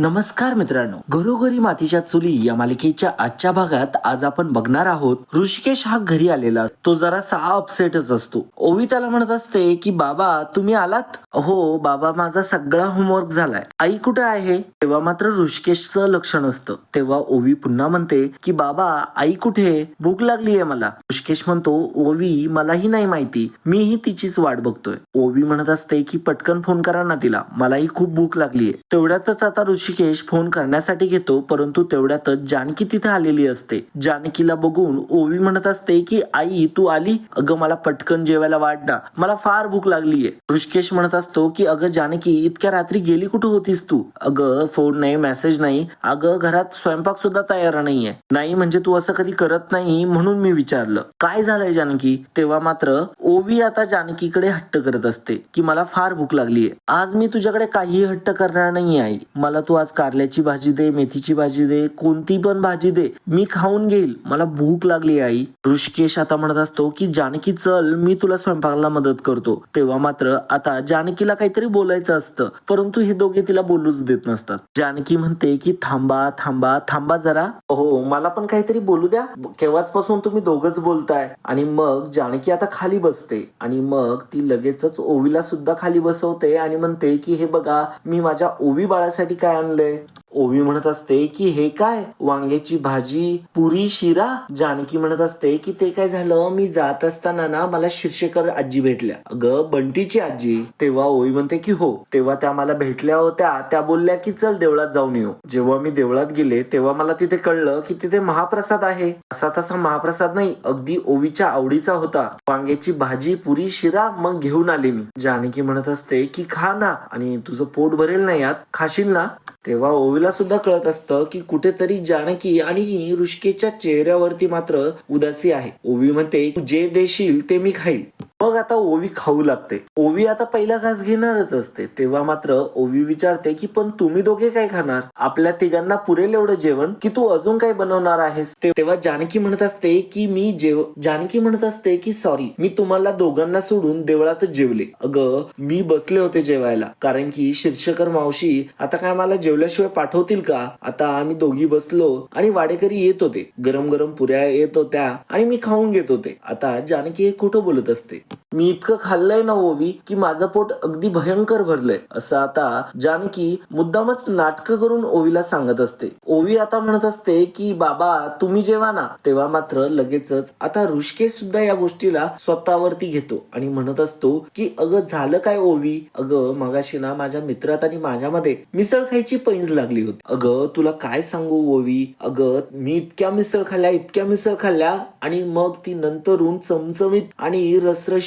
नमस्कार मित्रांनो, घरोघरी मातीच्या चुली या मालिकेच्या आजच्या भागात आज आपण बघणार आहोत ऋषिकेश हा घरी आलेला. तो जरासा अपसेटच असतो. ओवी त्याला म्हणत असते की बाबा तुम्ही आलात? हो बाबा, माझा सगळा होमवर्क झालाय. आई कुठे आहे? तेव्हा मात्र ऋषिकेशचं लक्ष नसतं. तेव्हा ओवी पुन्हा म्हणते की बाबा आई कुठे? भूक लागलीये मला. ऋषिकेश म्हणतो ओवी मलाही नाही माहिती, मीही तिचीच वाट बघतोय. ओवी म्हणत असते की पटकन फोन करा ना तिला, मलाही खूप भूक लागलीये. तेवढ्यातच आता ऋषिकेश फोन करण्यासाठी घेतो, परंतु तेवढ्यातच जानकी तिथे आलेली असते. जानकीला बघून ओवी म्हणत असते की आई तू आली? अगं मला पटकन जेवायला वाढ ना, मला फार भूक लागलीये. ऋषिकेश म्हणत असतो की अगं जानकी इतक्या रात्री गेली कुठे होतीस तू? अगं फोन नाही, मेसेज नाही, अगं घरात स्वयंपाक सुद्धा तयार नाहीये. नाही म्हणजे तू असं कधी करत नाही म्हणून मी विचारलं. काय झालंय जानकी? तेव्हा मात्र ओवी आता जानकीकडे हट्ट करत असते की मला फार भूक लागलीये. आज मी तुझ्याकडे काही हट्ट करणार नाही आई, मला तू आज कारल्याची भाजी दे, मेथीची भाजी दे, कोणती पण भाजी दे, मी खाऊन घेईल, मला भूक लागली आई. ऋषिकेश आता म्हणत असतो की जानकी चल मी तुला स्वयंपाकाला मदत करतो. तेव्हा मात्र आता जानकीला काहीतरी बोलायचं असतं, परंतु हे दोघे तिला बोलूच देत नसतात. जानकी म्हणते की थांबा थांबा थांबा जरा, हो मला पण काहीतरी बोलू द्या, केव्हाचपासून तुम्ही दोघच बोलताय. आणि मग जानकी आता खाली बसते आणि मग ती लगेचच ओवीला सुद्धा खाली बसवते आणि म्हणते की हे बघा मी माझ्या ओवी बाळासाठी काय आणलंय. ओवी म्हणत असते की हे काय? वांग्याची भाजी, पुरी, शिरा. जानकी म्हणत असते की ते काय झालं, मी जात असताना ना मला शिर्षेकर आजी भेटल्या, अगं बंटीची आजी. तेव्हा ओवी म्हणते की हो, तेव्हा त्या मला भेटल्या होत्या, त्या बोलल्या की चल देवळात जाऊन येऊ. जेव्हा मी देवळात गेले तेव्हा मला तिथे कळलं की तिथे महाप्रसाद आहे. असा तसा महाप्रसाद नाही, अगदी ओवीच्या आवडीचा होता. वांग्याची भाजी, पुरी, शिरा, मग घेऊन आले मी. जानकी म्हणत असते की खा ना, आणि तुझं पोट भरेल ना यात, खाशील ना? तेव्हा ओवीला सुद्धा कळत असतं की कुठेतरी जानकी आणि ऋषिकेशच्या चेहऱ्यावरती मात्र उदासी आहे. ओवी म्हणते तू जे देशील ते मी खाईल. मग आता ओवी खाऊ लागते. ओवी आता पहिला घास घेणारच असते. तेव्हा मात्र ओवी विचारते की पण तुम्ही दोघे काय खाणार? आपल्या तिघांना पुरेल एवढं जेवण की तू अजून काय बनवणार आहेस? तेव्हा जानकी म्हणत असते की जानकी म्हणत असते की सॉरी, मी तुम्हाला दोघांना सोडून देवळातच जेवले. अगं मी बसले होते जेवायला, कारण की शिर्षकर मावशी आता काय मला जेवल्याशिवाय पाठवतील का? आता आम्ही दोघी बसलो आणि वाडेकरी येत होते, गरम गरम पुऱ्या येत होत्या आणि मी खाऊन घेत होते. आता जानकी हे खोटं बोलत असते. मी इतकं खाल्लंय ना ओवी की माझं पोट अगदी भयंकर भरलंय, असं आता जानकी मुद्दामच नाटकं करून ओवीला सांगत असते. ओवी आता म्हणत असते की बाबा तुम्ही जेवा ना. तेव्हा मात्र लगेचच आता ऋषिकेश सुद्धा या गोष्टीला स्वतःवरती घेतो आणि म्हणत असतो की अगं झालं काय ओवी? अगं मगाशी ना माझ्या मित्रात आणि माझ्यामध्ये मिसळ खायची पैंज लागली होती. अगं तुला काय सांगू ओवी, अगं मी इतक्या मिसळ खाल्ल्या आणि मग ती नंतरून चमचमीत आणि रसरशीत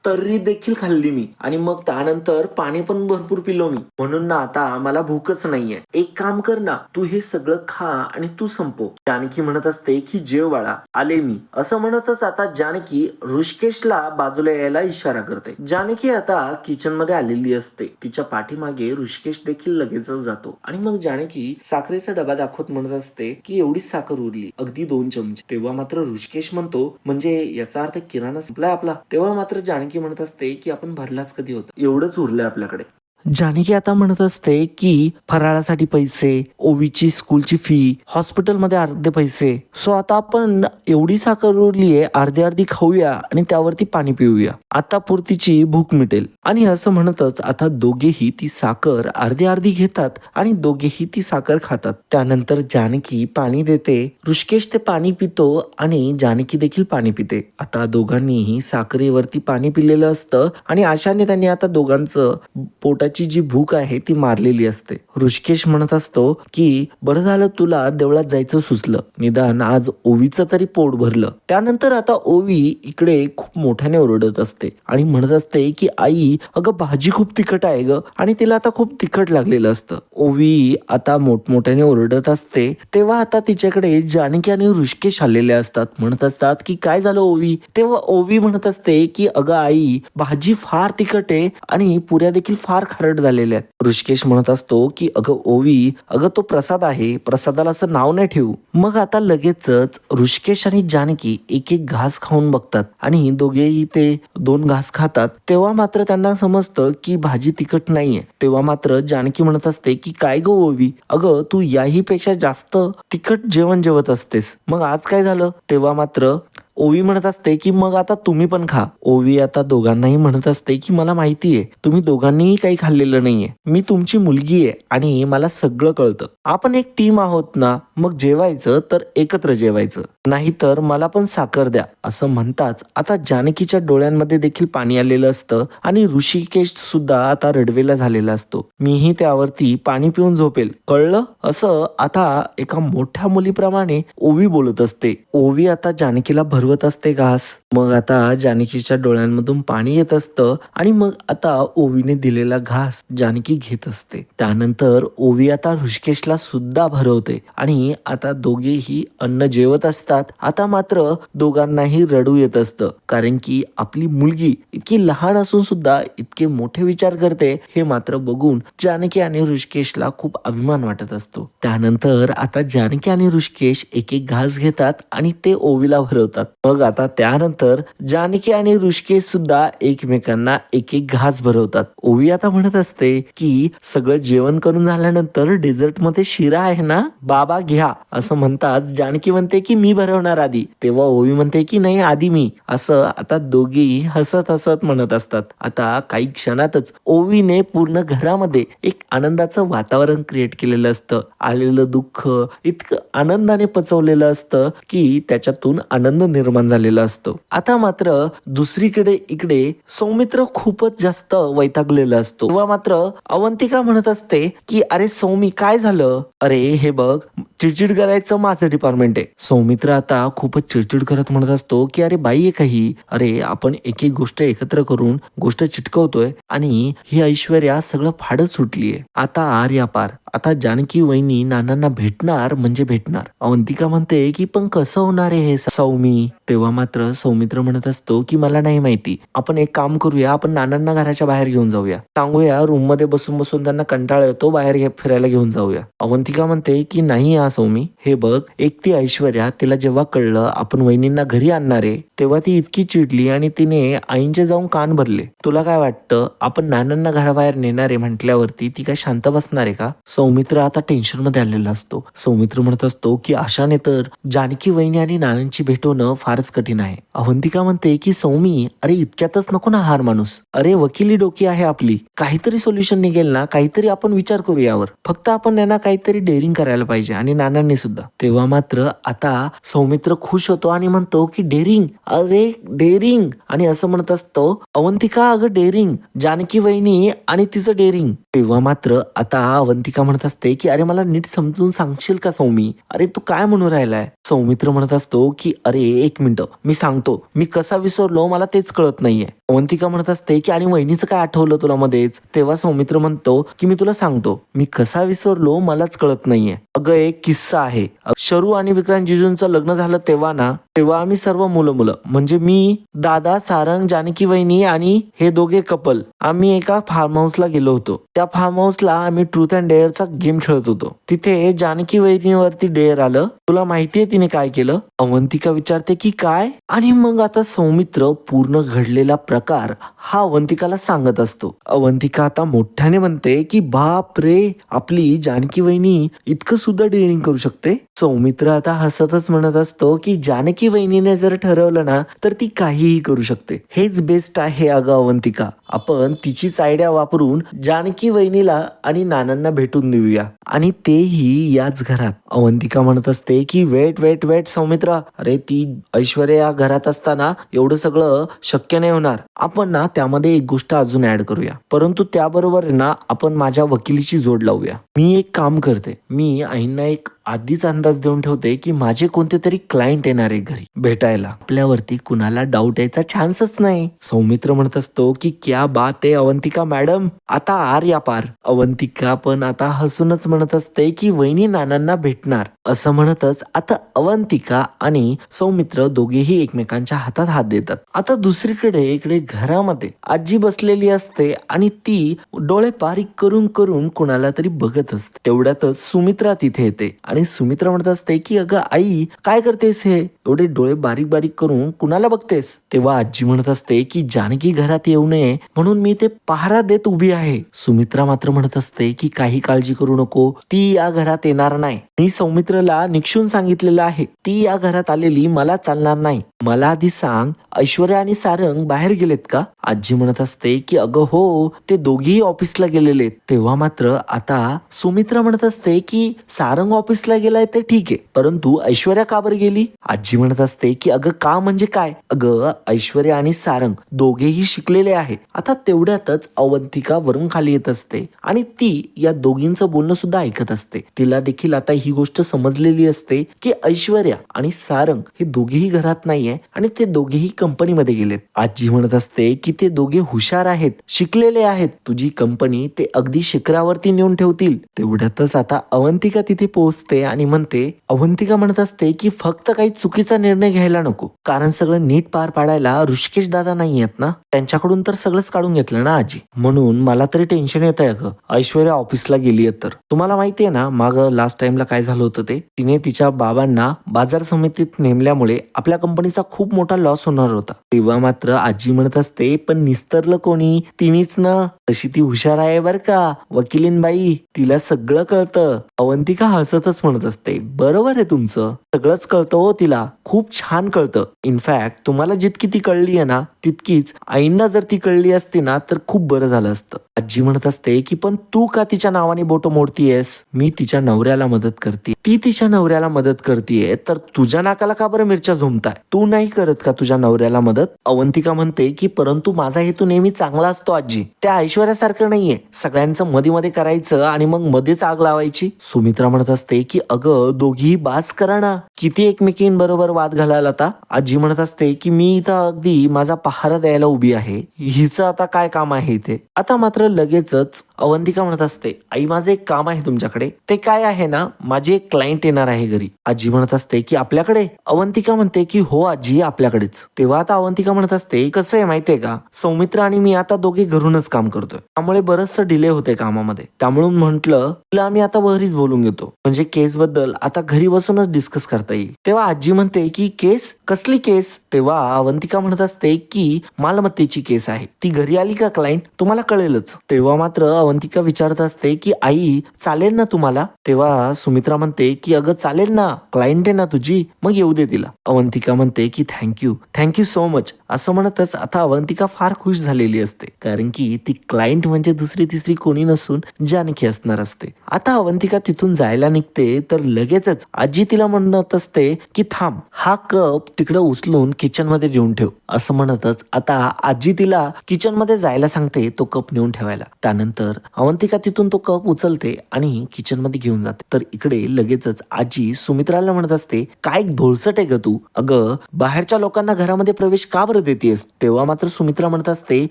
तर्री देखील खाल्ली मी, आणि मग त्यानंतर पाणी पण भरपूर पिलो मी, म्हणून ना आता मला भूकच नाहीये. एक काम कर ना, तू हे सगळं खा आणि तू संपव. जानकी म्हणत असते की जेव बाळा, आले मी. असं म्हणतच आता जानकी ऋषिकेशला बाजूला यायला इशारा करते. जानकी आता किचन मध्ये आलेली असते. तिच्या पाठीमागे ऋषिकेश देखील लगेचच जातो आणि मग जानकी साखरेचा डबा दाखवत म्हणत असते की एवढीच साखर उरली, अगदी 2 चमचे. तेव्हा मात्र ऋषिकेश म्हणतो म्हणजे याचा अर्थ किराणा संपलाय आपला. तेव्हा मात्र जानकी म्हणत असते की आपण भरलाच कधी होता, एवढंच उरलंय आपल्याकडे. जानकी आता म्हणत असते की फराळासाठी पैसे, ओवीची स्कूलची फी, हॉस्पिटलमध्ये अर्धे पैसे, सो आता आपण एवढी साखर उरलीये, अर्धी खाऊया आणि त्यावरती पाणी पिऊया, आता पुरतीची भूक मिटेल. आणि असं म्हणतच आता दोघेही ती साखर अर्धी घेतात आणि दोघेही ती साखर खातात. त्यानंतर जानकी पाणी देते, ऋषिकेश ते पाणी पितो आणि जानकी देखील पाणी पिते. आता दोघांनीही साखरेवरती पाणी पिलेलं असतं आणि अशाने त्यांनी आता दोघांचं पोटाची जी भूक आहे ती मारलेली असते. ऋषिकेश म्हणत असतो की बरं झालं तुला देवळात जायचं सुचलं, निदान आज ओवीचं तरी पोट भरलं. त्यानंतर आता ओवी इकडे खूप मोठ्याने ओरडत असते आणि म्हणत असते की आई अगं भाजी खूप तिखट आहे ग, आणि तिला आता खूप तिखट लागलेलं असतं. ओवी आता मोठमोठ्याने ओरडत असते. तेव्हा आता तिच्याकडे जानकी आणि ऋषिकेश आलेले असतात. म्हणत असतात की काय झालं ओवी? तेव्हा ओवी म्हणत असते की अगं आई भाजी फार तिखट आहे आणि पुऱ्या देखील फार खराब फ्लर्ट झालेले आहेत. ऋषिकेश म्हणत असतो की अगं ओवी, अगं तो प्रसाद आहे, प्रसादाला असं नाव नाही ठेवू. मग आता लगेचच ऋषिकेश आणि जानकी एक एक घास खाऊन बघतात आणि दोघेही ते 2 घास खातात. तेव्हा मात्र त्यांना समजतं की भाजी तिखट नाहीये. तेव्हा मात्र जानकी म्हणत असते की काय गो ओवी, अगं तू याही पेक्षा जास्त तिखट जेवण जेवत असतेस, मग आज काय झालं? तेव्हा मात्र ओवी म्हणत असते की मग आता तुम्ही पण खा. ओवी आता दोघांनाही म्हणत असते की मला माहितीये तुम्ही दोघांनीही काही खाल्लेलं नाहीये, मी तुमची मुलगी आहे आणि मला सगळं कळतं. आपण एक टीम आहोत ना, मग जेवायचं तर एकत्र जेवायचं, नाहीतर मला पण साखर द्या. असं म्हणताच आता जानकीच्या डोळ्यांमध्ये देखील पाणी आलेलं असतं आणि ऋषिकेश सुद्धा आता रडवेला झालेला असतो. मीही त्यावरती पाणी पिऊन झोपेल, कळलं? असं आता एका मोठ्या मुलीप्रमाणे ओवी बोलत असते. ओवी आता जानकीला भरवत असते घास. मग आता जानकीच्या डोळ्यांमधून पाणी येत असतं आणि मग आता ओवीने दिलेला घास जानकी घेत असते. त्यानंतर ओवी आता ऋषिकेशला सुद्धा भरवते आणि आता दोघेही अन्न जेवत असतात. आता मात्र दोघांनाही रडू येत असतं, कारण की आपली मुलगी इतकी लहान असून सुद्धा इतके मोठे विचार करते हे मात्र बघून जानकी आणि ऋषिकेशला खूप अभिमान वाटत असतो. त्यानंतर आता जानकी आणि ऋषिकेश एक एक घास घेतात आणि ते ओवीला भरवतात. मग आता त्यानंतर जानकी आणि ऋषिकेश सुद्धा एकमेकांना एक एक घास भरवतात. ओवी आता म्हणत असते की सगळं जेवण करून झाल्यानंतर डेझर्ट मध्ये शिरा आहे ना, बाबा घ्या. असं म्हणताच जानकी म्हणते की मी भरवणार आधी. तेव्हा ओवी म्हणते की नाही आधी मी. असं आता दोघेही हसत हसत म्हणत असतात. आता काही क्षणातच ओवीने पूर्ण घरामध्ये एक आनंदाचं वातावरण क्रिएट केलेलं असतं. आलेलं दुःख इतकं आनंदाने पचवलेलं असतं की त्याच्यातून आनंद निर्माण झालेला असतो. आता मात्र दुसरीकडे इकडे सौमित्र खूपच जास्त वैतागलेला असतो. तेव्हा मात्र अवंतिका म्हणत असते की अरे सौमी काय झालं? अरे हे बघ, चिडचिड करायचं माझं डिपार्टमेंट आहे. सौमित्र आता खूपच चिडचिड करत म्हणत असतो की अरे बाई आहे काही, अरे आपण एक एक गोष्ट एकत्र करून गोष्ट चिटकवतोय आणि ही ऐश्वर्या सगळं फाडत सुटलीये. आता आर्या पार, आता जानकी वहिनी नानांना भेटणार म्हणजे भेटणार. अवंतिका म्हणते की पण कसं होणार आहे हे सौमी? तेव्हा मात्र सौमित्र म्हणत असतो की मला नाही माहिती, आपण एक काम करूया, आपण नानांना घराच्या बाहेर घेऊन जाऊया, सांगूया रूम मध्ये बसून बसून त्यांना कंटाळा येतो, बाहेर फिरायला घेऊन जाऊया. अवंतिका म्हणते की नाही हा सौमी, हे बघ, एक ती ऐश्वर्या, तिला जेव्हा कळलं आपण वहिनींना घरी आणणारे तेव्हा ती इतकी चिडली आणि तिने आईंचे जाऊन कान भरले. तुला काय वाटतं आपण नानांना घराबाहेर नेणारे म्हटल्यावरती ती काय शांत बसणार आहे का? सौमित्र आता टेन्शन मध्ये आलेला असतो. सौमित्र म्हणत असतो की अशाने तर जानकी वहिनी आणि नानांची भेट होणं फारच कठीण आहे. अवंतिका म्हणते की सौमी, अरे इतक्यातच नको ना हार माणूस, अरे वकिली डोकी आहे आपली, काहीतरी सोल्युशन निघेल ना, काहीतरी आपण विचार करू यावर, फक्त आपण यांना काहीतरी डेअरिंग करायला पाहिजे आणि नानांनी सुद्धा. तेव्हा मात्र आता सौमित्र खुश होतो आणि म्हणतो की डेअरिंग, अरे डेअरिंग, आणि असं म्हणत असतो अवंतिका अगं डेअरिंग, जानकी वहिनी आणि तिचं डेअरिंग. तेव्हा मात्र आता अवंतिका म्हणत असते की अरे मला नीट समजून सांगशील का सौमी, अरे तू काय म्हणून राहिलाय? सौमित्र म्हणत असतो की अरे एक मिनिट, मी सांगतो, मी कसा विसरलो मला तेच कळत नाहीये. अवंतिका म्हणत असते की आणि वहिनीचं काय आठवलं तुला मध्येच? तेव्हा सौमित्र म्हणतो की मी तुला सांगतो, मी कसा विसरलो मलाच कळत नाहीये. अगं एक किस्सा आहे, शरू आणि विक्रांत जिजूंचं लग्न झालं तेव्हा ना, तेव्हा आम्ही सर्व मुलं म्हणजे मी, दादा, सारंग, जानकी वहिनी आणि हे दोघे कपल, आम्ही एका फार्म हाऊसला गेलो होतो. त्या फार्म हाऊसला आम्ही ट्रूथ अँड डेअरचा गेम खेळत होतो. तिथे जानकी वहिनीवरती डेअर आलं. तुला माहितीये तिने काय केलं? अवंतिका विचारते की काय? आणि मग आता सौमित्र पूर्ण घडलेला प्रकार हा अवंतिकाला सांगत असतो. अवंतिका आता मोठ्याने म्हणते की बाप रे, आपली जानकी वहिनी इतकं सुद्धा डेअरिंग करू शकते. सौमित्र आता हसतच म्हणत असतो की जानकी वहिनीने जर ठरवलं ना तर ती काहीही करू शकते. हेच बेस्ट आहे अगं अवंतिका, आपण तिचीच आयडिया वापरून जानकी वहिनीला आणि नानांना भेटून देऊया, आणि तेही याच घरात. अवंतिका म्हणत असते की वेट वेट वेट सौमित्र, अरे ती ऐश्वर्या घरात असताना एवढं सगळं शक्य नाही होणार. आपण ना त्यामध्ये एक गोष्ट अजून ऍड करूया, परंतु त्याबरोबर ना आपण माझ्या वकिलीची जोड लावूया. मी एक काम करते, मी आईंना एक एक आधीच अंदाज देऊन ठेवते की माझे कोणते तरी क्लायंट येणार आहे घरी भेटायला. आपल्यावरती कुणाला डाऊट यायचा चान्सच नाही. सौमित्र म्हणत असतो की क्या बात आहे अवंतिका मॅडम, आता आर या पार. अवंतिका पण आता हसूनच म्हणत असते की वहिनी नानांना भेटणार. असं म्हणतच आता अवंतिका आणि सौमित्र दोघेही एकमेकांच्या हातात हात देतात. आता दुसरीकडे इकडे घरामध्ये आजी बसलेली असते आणि ती डोळे बारीक करून करून कुणाला तरी बघत असते. तेवढ्यातच सुमित्रा तिथे येते आणि सुमित्रा म्हणत असते की अगं आई काय करतेस, हे एवढे डोळे बारीक बारीक करून कुणाला बघतेस. तेव्हा आजी म्हणत असते की जानकी घरात येऊ नये म्हणून मी ते पहारा देत उभी आहे. सुमित्रा मात्र म्हणत असते की काही काळजी करू नको, ती या घरात येणार नाही. मी सौमित्रला निक्षून सांगितलेलं आहे, ती या घरात आलेली मला चालणार नाही. मला आधी सांग, ऐश्वर्या आणि सारंग बाहेर गेलेत का? आजी म्हणत असते की अगं हो, ते दोघेही ऑफिसला गेलेले. तेव्हा मात्र आता सुमित्रा म्हणत असते की सारंग ऑफिसला गेलाय ते ठीक आहे, परंतु ऐश्वर्या का बरं गेली? आजी म्हणत असते की अगं का म्हणजे काय? अगं ऐश्वर्या आणि सारंग दोघेही शिकलेले आहे. आता तेवढ्यातच अवंतिका वरून खाली येत असते आणि ती या दोघींचं बोलणं सुद्धा ऐकत असते. तिला देखील आता ही गोष्ट समजलेली असते की ऐश्वर्या आणि सारंग हे दोघेही घरात नाहीये आणि ते दोघेही कंपनीमध्ये गेलेत. आजी म्हणत असते की ते दोघे हुशार आहेत, शिकलेले आहेत, तुझी कंपनी ते अगदी शिखरावरती नेऊन ठेवतील. तेवढ्यातच आता अवंतिका तिथे पोहोचते आणि म्हणते, अवंतिका म्हणत असते की फक्त काही चुकीचा निर्णय घ्यायला नको, कारण सगळं नीट पार पाडायला ऋषिकेश दादा नाही आहेत ना, त्यांच्याकडून तर सगळंच काढून घेतलं ना आजी, म्हणून मला तरी टेन्शन येत आहे ग. ऐश्वर्या ऑफिसला गेली तर तुम्हाला माहितीये ना माग लास्ट टाइमला काय झालं होतं ते, तिने तिच्या बाबांना बाजार समितीत नेमल्यामुळे आपल्या कंपनीचा खूप मोठा लॉस होणार होता. तेव्हा मात्र आजी म्हणत असते पण निस्तरलं कोणी? तिनेच ना. तशी ती हुशार आहे बर का वकिलीन बाई, तिला सगळं कळतं. अवंतिका हसतच म्हणत असते बरोबर आहे तुमचं, सगळंच कळतं हो तिला, खूप छान कळतं. इनफॅक्ट तुम्हाला जितकी ती कळली आहे ना तितकीच आईंना जर ती कळली असती ना तर खूप बरं झालं असतं. आजी म्हणत असते की पण तू का तिच्या नावाने बोट मोडतीयस? मी तिच्या नवऱ्याला मदत करते, ती तिच्या नवऱ्याला मदत करतीये, तर तुझ्या नाकाला का बरं मिरच्या झोमताय? तू नाही करत का तुझ्या नवऱ्याला मदत? अवंतिका म्हणते की परंतु माझा हेतू नेहमी चांगला असतो आजी, त्या ऐश्वर्यासारखं नाहीये सगळ्यांचं मध्ये मध्ये करायचं आणि मग मध्येच आग लावायची. सुमित्रा म्हणत असते की अगं दोघी बाज करा ना, किती एकमेकींबरोबर वाद घालायला आता. आजी म्हणत असते की मी इथं अगदी माझा पहारा द्यायला उभी आहे, हिचं आता काय काम आहे इथे? आता मात्र लगेचच अवंतिका म्हणत असते आई माझं एक काम आहे तुमच्याकडे. ते काय आहे ना, माझी एक क्लायंट येणार आहे घरी. आजी म्हणत असते की आपल्याकडे? अवंतिका म्हणते की हो आजी आपल्याकडेच. तेव्हा आता अवंतिका म्हणत असते कसं आहे माहितीये का, सौमित्र आणि मी आता दोघे घरूनच काम करतोय, त्यामुळे बरचसं डिले होते कामामध्ये, त्यामुळे म्हंटल तिला आम्ही आता वरीच बोलून घेतो, म्हणजे केस बद्दल आता घरी बसूनच डिस्कस करता येईल. तेव्हा आजी म्हणते की केस? कसली केस? तेव्हा अवंतिका म्हणत असते की मालमत्तेची केस आहे, ती घरी आली का क्लायंट तुम्हाला कळेलच. तेव्हा मात्र अवंतिका विचारत असते की आई चालेल ना तुम्हाला? तेव्हा सुमित्रा म्हणते की अगं चालेल ना, क्लायंट आहे ना तुझी, मग येऊ दे तिला. अवंतिका म्हणते की थँक्यू सो मच. असं म्हणतच आता अवंतिका फार खुश झालेली असते, कारण की ती क्लायंट म्हणजे दुसरी तिसरी कोणी नसून जानकी असणार असते. आता अवंतिका तिथून जायला निघते तर लगेचच आजी तिला म्हणत असते की थांब, हा कप तिकडे उचलून किचन मध्ये नेऊन ठेव. असं म्हणतच आता आजी तिला किचन मध्ये जायला सांगते तो कप नेऊन ठेवायला. त्यानंतर अवंतिका तिथून तो कप उचलते आणि किचन मध्ये घेऊन जाते. तर इकडे लगेचच आजी सुमित्राला म्हणत असते काय भोळसट आहे ग तू, अगं बाहेरच्या लोकांना घरामध्ये प्रवेश का बरं देतेस? तेव्हा मात्र सुमित्रा म्हणत असते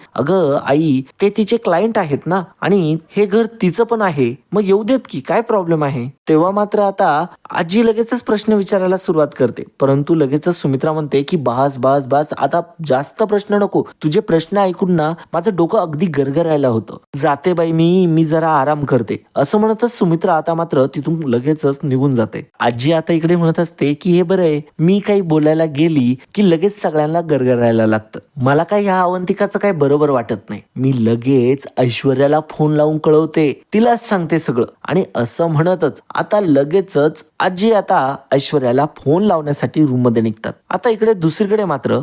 अगं आई ते तिचे क्लायंट आहेत ना, आणि हे घर तिचं पण आहे, मग येऊ देत की, काय प्रॉब्लेम आहे? तेव्हा मात्र आता आजी लगेचच प्रश्न विचारायला सुरुवात करते, परंतु लगेचच सुमित्रा म्हणते की बास बास बास, आता जास्त प्रश्न नको, तुझे प्रश्न ऐकून ना माझं डोकं अगदी गरगरायला होतं, जाते बाई मी जरा आराम करते. असं म्हणतच सुमित्रा आता मात्र तिथून लगेचच निघून जाते. आजी आता इकडे म्हणत असते की हे बरं आहे, मी काही बोलायला गेली की लगेच सगळ्यांना गरगरायला लागतं, मला काय ह्या अवंतिकाचं काय बरोबर वाटत नाही, मी लगेच ऐश्वर्याला फोन लावून कळवते, तिलाच सांगते सगळं. आणि असं म्हणतच आता लगेचच आजी आता ऐश्वर्याला फोन लावण्यासाठी रूम मध्ये निघतात. आता इकडे दुसरीकडे मात्र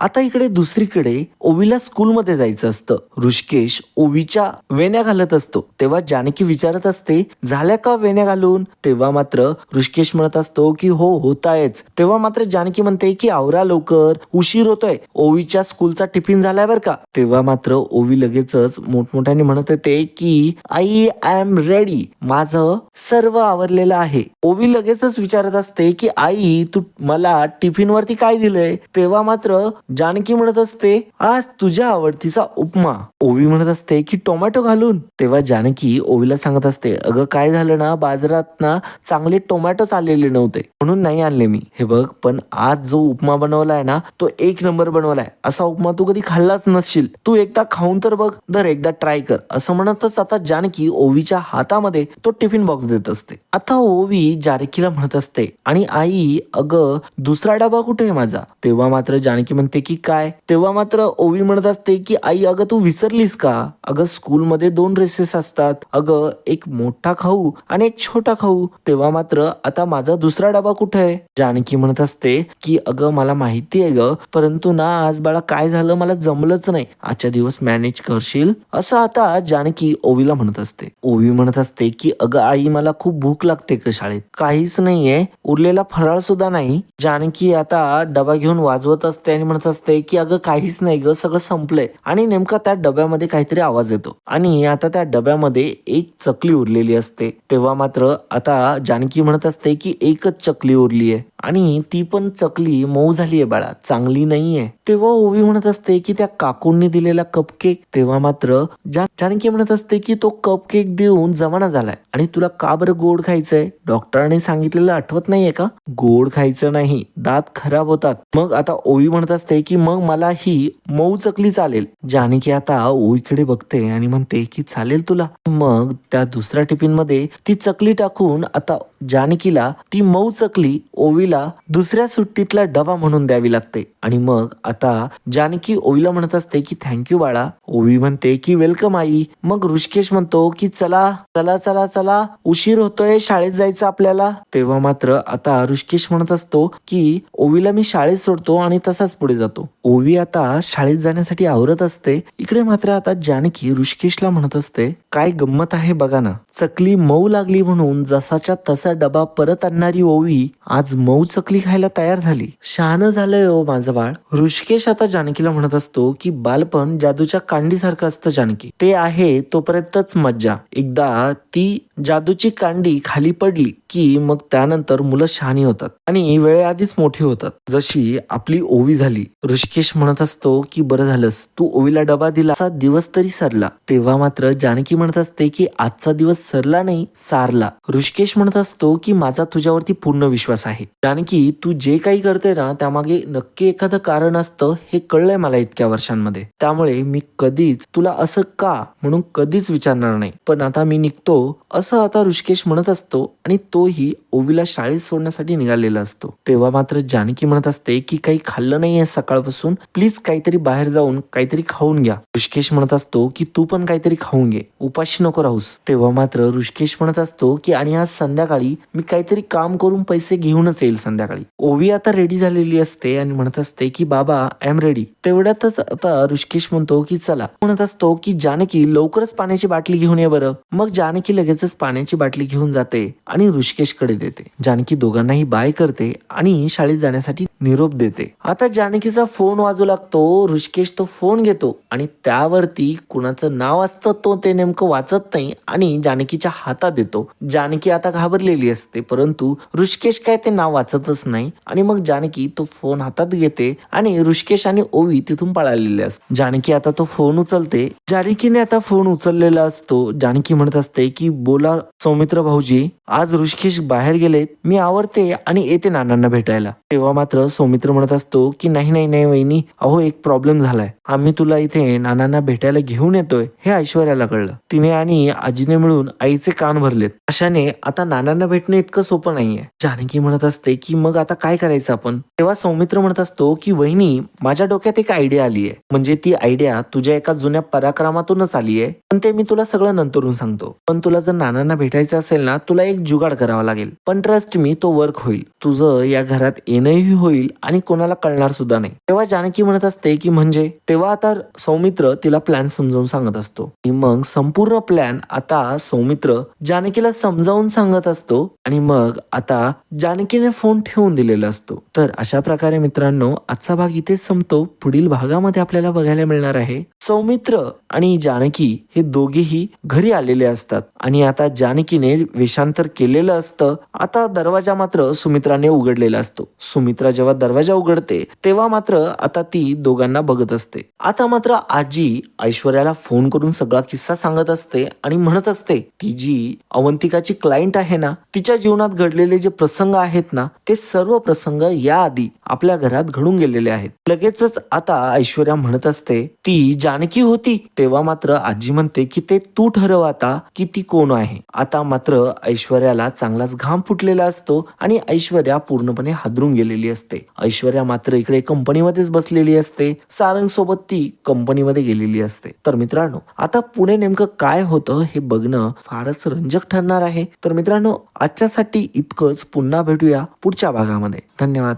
आता इकडे दुसरीकडे ओवीला स्कूलमध्ये जायचं असतं. ऋषिकेश ओवीच्या वेण्या घालत असतो तेव्हा जानकी विचारत असते, झाल्या का वेण्या घालून? तेव्हा मात्र ऋषिकेश म्हणत असतो की हो होत आहेच. तेव्हा मात्र जानकी म्हणते की आवरा लवकर, उशीर होतोय, ओवीच्या स्कूलचा टिफिन झालाय बर का. तेव्हा मात्र ओवी लगेचच मोठमोठ्याने म्हणत येते की आई आय एम रेडी, माझं सर्व आवरलेलं आहे. ओवी लगेचच विचारत असते की आई तू मला टिफिन वरती काय दिलंय? तेव्हा मात्र जानकी म्हणत असते आज तुझ्या आवडतीचा उपमा. ओवी म्हणत असते की टोमॅटो घालून. तेव्हा जानकी ओवीला सांगत असते, अगं काय झालं ना, बाजारात ना चांगले टोमॅटोच आलेले नव्हते म्हणून नाही आणले मी. हे बघ पण आज जो उपमा बनवलाय ना तो एक नंबर बनवलाय. असा उपमा तू कधी खाल्लाच नसशील, तू एकदा खाऊन तर बघ, दर एकदा ट्राय कर. असं म्हणतच आता जानकी ओवीच्या हातामध्ये तो टिफिन बॉक्स देत असते. आता ओवी जानकीला म्हणत असते आणि आई अगं दुसरा डबा कुठे आहे माझा? तेव्हा मात्र जानकी म्हणते की काय? तेव्हा मात्र ओवी म्हणत असते की आई अगं तू विसरलीस का? अगं स्कूलमध्ये 2 रेसेस असतात, अगं एक मोठा खाऊ आणि एक छोटा खाऊ. तेव्हा मात्र आता माझा दुसरा डबा कुठे आहे? जानकी म्हणत असते की अगं मला माहिती आहे ग, परंतु ना आज बाळा काय झालं मला जमलंच नाही, आजच्या दिवस मॅनेज करशील? असं आता जानकी ओवीला म्हणत असते. ओवी म्हणत असते की अगं आई मला खूप भूक लागते का शाळेत? काहीच नाहीये, उरलेला फराळ सुद्धा नाही. जानकी आता डबा घेऊन वाजवत असते आणि म्हणत असते की अगं काहीच नाही ग, सगळं संपलंय. आणि नेमका त्या डब्यामध्ये काहीतरी आवाज येतो आणि आता त्या डब्यामध्ये एक चकली उरलेली असते. तेव्हा मात्र आता जानकी म्हणत असते की एकच चकली उरली आहे आणि ती पण चकली मऊ झालीये बाळा, चांगली नाहीये. तेव्हा ओवी म्हणत असते की त्या काकूंनी दिलेला कपकेक. तेव्हा मात्र जानकी म्हणत असते की तो कपकेक देऊन जमाना झालाय आणि तुला का बरं गोड खायचंय? डॉक्टरांनी सांगितलेलं आठवत नाहीये का? गोड खायचं नाही, दात खराब होतात. मग आता ओवी म्हणत असते की मग मला ही मऊ चकली चालेल. जानकी आता ओवीकडे बघते आणि म्हणते की चालेल तुला. मग त्या दुसऱ्या टिफिन मध्ये ती चकली टाकून आता जानकीला ती मऊ चकली ओवीला दुसऱ्या सुट्टीतला डबा म्हणून द्यावी लागते. आणि मग आता जानकी ओवीला म्हणत असते की थँक्यू बाळा. ओवी म्हणते की वेलकम आई. मग ऋषिकेश म्हणतो की चला चला चला चला उशीर होतोय, शाळेत जायचं आपल्याला. तेव्हा मात्र आता ऋषिकेश म्हणत असतो की ओवीला मी शाळेत सोडतो आणि तसाच पुढे जातो. ओवी आता शाळेत जाण्यासाठी आवरत असते. इकडे मात्र आता जानकी ऋषिकेशला म्हणत असते काय गंमत आहे बघा ना, चकली मऊ लागली म्हणून जसाच्या तसा डबा परत आणणारी ओवी आज मऊ चकली खायला तयार झाली. शहाणं झालंय ओ माझं बाळ. ऋषिकेश आता जानकीला म्हणत असतो की बालपण जादूच्या कांडीसारखं असतं जानकी, ते आहे तोपर्यंतच मज्जा. एकदा ती जादूची कांडी खाली पडली की मग त्यानंतर मुलं शहाणी होतात आणि वेळेआधीच मोठी होतात, जशी आपली ओवी झाली. ऋषिकेश म्हणत असतो की बरं झालंस तू ओवीला डबा दिला, असा दिवस तरी सरला. तेव्हा मात्र जानकी म्हणत असते की आजचा दिवस सरला नाही सारला. ऋषिकेश म्हणत असतो की माझा तुझ्यावरती पूर्ण विश्वास आहे. जानकी तू जे काही करते ना त्यामागे नक्की एखादं कारण असतं, हे कळलंय मला इतक्या वर्षांमध्ये. त्यामुळे मी कधीच तुला असं का म्हणून कधीच विचारणार नाही. पण आता मी निघतो असं आता ऋषिकेश म्हणत असतो आणि तोही ओवीला शाळेत सोडण्यासाठी निघालेला असतो. तेव्हा मात्र जानकी म्हणत असते की काही खाल्लं नाहीये सकाळपासून, प्लीज काहीतरी बाहेर जाऊन काहीतरी खाऊन घ्या. ऋषिकेश म्हणत असतो की तू पण काहीतरी खाऊन घे, उपाशी नको राहूस. तेव्हा मात्र ऋषिकेश म्हणत असतो की आणि आज संध्याकाळी मी काहीतरी काम करून पैसे घेऊनच येईल संध्याकाळी. ओवी आता रेडी झालेली असते आणि म्हणत असते की बाबा आय एम रेडी. तेवढ्यातच आता ऋषिकेश म्हणतो की चला. म्हणत असतो की जानकी लवकरच पाण्याची बाटली घेऊन ये बरं. मग जानकी लगेचच पाण्याची बाटली घेऊन जाते आणि ऋषिकेश कडे देते. जानकी दोघांनाही बाय करते आणि शाळेत जाण्यासाठी निरोप देते. आता जानकीचा फोन वाजू लागतो. ऋषिकेश तो फोन घेतो आणि त्यावरती कुणाचं नाव असतं तो ते नेमकं वाचत नाही आणि जानकीच्या हातात देतो. जानकी आता घाबरलेली असते, परंतु ऋषिकेश काय ते नाव वाचतच नाही आणि मग जानकी तो फोन हातात घेते आणि ऋषिकेश आणि ओवी तिथून पळालेले असतात. जानकी आता तो फोन उचलते. जानकीने आता फोन उचललेला असतो. जानकी म्हणत असते की बोला सौमित्र भाऊजी, आज ऋषिकेश बाहेर गेलेत, मी आवरते आणि येते नानांना भेटायला. तेव्हा मात्र सौमित्र म्हणत असतो की नाही नाही नाही वहिनी, अहो एक प्रॉब्लेम झालाय, आम्ही तुला इथे नानांना भेटायला घेऊन येतोय हे ऐश्वर्याला कळलं. तिने आणि आजीने मिळून आईचे कान भरलेत. अशाने आता नानांना भेटणं इतकं सोपं नाहीये. जानकी म्हणत असते की मग आता काय करायचं आपण? तेव्हा सौमित्र म्हणत असतो की वहिनी माझ्या डोक्यात एक आयडिया आली आहे. म्हणजे ती आयडिया तुझ्या एका जुन्या पराक्रमातूनच आली आहे, पण ते मी तुला सगळं नंतरून सांगतो. पण तुला जर नानांना भेटायचं असेल ना, तुला एक जुगाड करावा लागेल. पण ट्रस्ट मी, तो वर्क होईल. तुझं या घरात येणंही होईल होईल आणि कोणाला कळणार सुद्धा नाही. तेव्हा जानकी म्हणत असते की म्हणजे तेव्हा आता सौमित्र तिला प्लॅन समजावून सांगत असतो आणि मग संपूर्ण प्लॅन आता सौमित्र जानकीला समजावून सांगत असतो आणि मग आता जानकीने फोन ठेवून दिलेला असतो. तर अशा प्रकारे मित्रांनो आजचा भाग इथेच संपतो. पुढील भागामध्ये आपल्याला बघायला मिळणार आहे सौमित्र आणि जानकी हे दोघेही घरी आलेले असतात आणि आता जानकीने वेषांतर केलेलं असतं. आता दरवाजा मात्र सुमित्राने उघडलेला असतो. सुमित्रा जेव्हा दरवाजा उघडते तेव्हा मात्र आता ती दोघांना बघत असते. आता मात्र आजी ऐश्वर्याला फोन करून सगळा किस्सा सांगत असते आणि म्हणत असते ती जी अवंतिकाची क्लायंट आहे ना तिच्या जीवनात घडलेले जे प्रसंग आहेत ना ते सर्व प्रसंग याआधी आपल्या घरात घडून गेलेले आहेत. लगेचच आता ऐश्वर्या म्हणत असते ती जानकी होती. तेव्हा मात्र आजी म्हणते की ते तू ठरव आता की ती कोण आहे. आता मात्र ऐश्वर्याला चांगलाच घाम फुटलेला असतो आणि ऐश्वर्या पूर्णपणे हादरून गेलेली असते. ऐश्वर्या मात्र इकडे कंपनीमध्येच बसलेली असते. सारंग सोबत ती कंपनीमध्ये गेलेली असते. तर मित्रांनो आता पुढे नेमकं काय होतं हे बघणं फारच रंजक ठरणार आहे. तर मित्रांनो आजच्यासाठी इतकंच. पुन्हा भेटूया पुढच्या भागामध्ये. धन्यवाद.